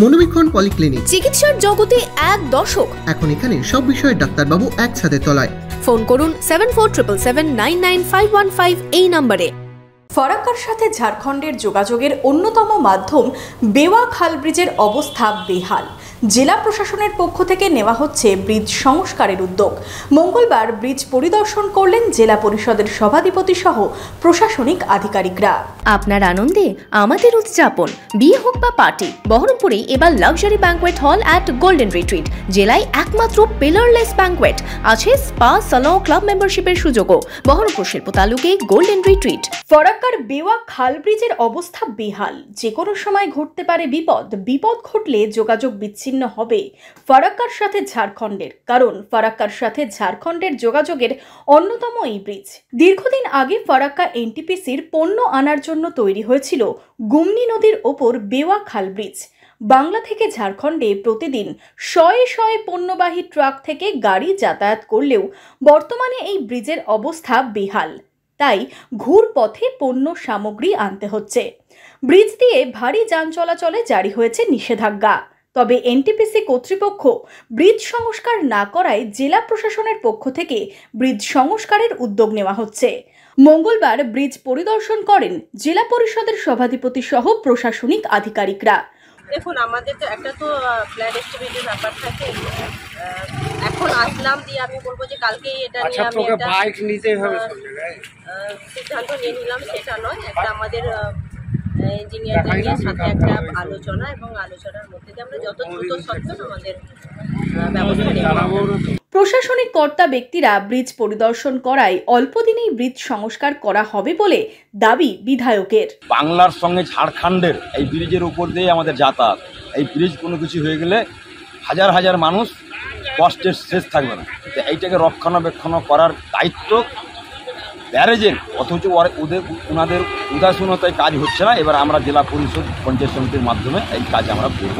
মনোবীক্ষণ polyclinic, চিকিৎসার জগতে এক দশক। এখন এখানে সব বিষয়ে ডাক্তারবাবু একসাথে তলায়। ফোন করুন 7477999515 এই নম্বরে। ফরাক্কার সাথে ঝাড়খণ্ডের যোগাযোগের অন্যতম মাধ্যম বেওয়া খাল ব্রিজের অবস্থা বেহাল। জেলা প্রশাসনের পক্ষ থেকে নেওয়া হচ্ছে ব্রিজ সংস্কারের উদ্যোগ। মঙ্গলবার ব্রিজ পরিদর্শন করলেন জেলা পরিষদের সভাধিপতি সহ প্রশাসনিক আধিকারিকরা। আপনার আনন্দে আমাদের উদযাপন। বিয়ে হোক বা পার্টি, বহরমপুরে এবার luxury banquet hall at golden retreat. জেলায় একমাত্র পিলারলেস ব্যাঙ্কোয়েট, আছে স্পা, সালন, ক্লাব মেম্বারশিপের সুযোগও। বহরমপুর শিল্প তালুকে গোল্ডেন রিট্রিট। ফরাক্কার বেওয়া খাল ব্রিজের অবস্থা বেহাল। যে কোনো সময় ঘটতে পারে বিপদ। বিপদ ঘটলে যোগাযোগ বিচ্ছিন্ন হবে ফরাক্কার সাথে ঝাড়খণ্ডের, কারণ ফরাক্কার সাথে ঝাড়খণ্ডের যোগাযোগের অন্যতম এই ব্রিজ। দীর্ঘদিন আগে ফরাক্কা এনটিপিসির পণ্য আনার জন্য তৈরি হয়েছিল গুমনি নদীর ওপর বেওয়া খাল ব্রিজ। বাংলা থেকে ঝাড়খণ্ডে প্রতিদিন শয়ে শয়ে পণ্যবাহী ট্রাক থেকে গাড়ি যাতায়াত করলেও বর্তমানে এই ব্রিজের অবস্থা বেহাল। তাই ঘুরপথে পণ্য সামগ্রী আনতে হচ্ছে। ব্রিজ দিয়ে ভারী যান চলাচলে জারি হয়েছে নিষেধাজ্ঞা। তবে এনটিপিসি কর্তৃপক্ষ ব্রিজ সংস্কার না করায় জেলা প্রশাসনের পক্ষ থেকে ব্রিজ সংস্কারের উদ্যোগ নেওয়া হচ্ছে। মঙ্গলবার ব্রিজ পরিদর্শন করেন জেলা পরিষদের সভাধিপতি সহ প্রশাসনিক আধিকারিকরা। দেখুন, আমাদের তো একটা তো প্ল্যান এস্টিমেটের ব্যাপার থাকে। এখন আসলাম দিয়ে আমি বলবো যে কালকেই এটা নিয়ে আমি একটা সিদ্ধান্ত নিয়ে নিলাম, সেটা নয়। একটা আমাদের ইঞ্জিনিয়ারদের নিয়ে সাথে একটা আলোচনা, এবং আলোচনার মধ্যে দিয়ে আমরা যত দ্রুত সত্ত্বেও আমাদের ব্যবস্থা নেওয়া। প্রশাসনিক কর্তা ব্যক্তিরা ব্রিজ পরিদর্শন করায় অল্প দিনেই ব্রিজ সংস্কার করা হবে বলে দাবি বিধায়কের। বাংলার সঙ্গে ঝাড়খণ্ডের এই ব্রিজের উপর দিয়ে আমাদের যাতায়াত। এই ব্রিজ কোনো কিছু হয়ে গেলে হাজার হাজার মানুষ কষ্টের শেষ থাকবে না। তো এইটাকে রক্ষণাবেক্ষণ করার দায়িত্ব ব্যারেজের, অথচ ওনাদের উদাসীনতায় কাজ হচ্ছে না। এবার আমরা জেলা পরিষদ পঞ্চায়েত সমিতির মাধ্যমে এই কাজ আমরা করব।